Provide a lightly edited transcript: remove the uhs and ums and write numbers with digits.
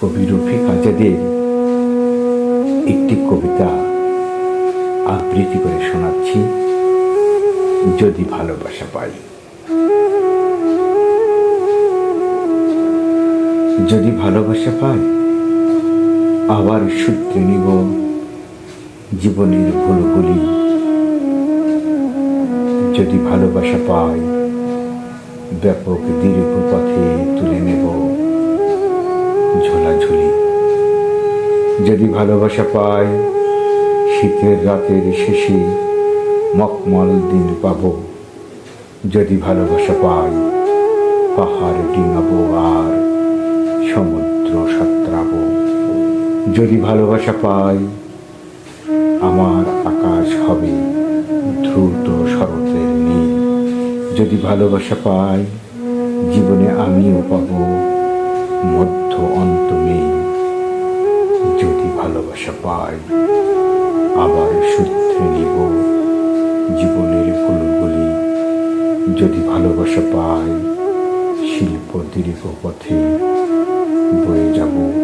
কবি রফিক আজাদের একটি কবিতা আবৃত্তি করে শোনাচ্ছি। যদি ভালোবাসা পাই। যদি ভালোবাসা পাই, আবার সূত্রে নিব জীবনের ভুলগুলি। যদি ভালোবাসা পাই, ব্যাপক দীর্ঘ পথে তুলে নেব ঝোলাঝুলি। যদি ভালোবাসা পাই, শীতের রাতের শেষে মখমল দিন পাব। যদি ভালোবাসা পাই, পাহাড় ডিঙাবো আর সমুদ্র সাঁতরাবো। যদি ভালোবাসা পাই, আমার আকাশ হবে দ্রুত শরতের নীল। যদি ভালোবাসা পাই, জীবনে আমিও পাব মধ্য অন্ত নেই। যদি ভালোবাসা পাই, আবার সূত্রে নিব জীবনের ভুলগুলি। যদি ভালোবাসা পাই, শিল্প দীর্ঘ পথে বয়ে যাব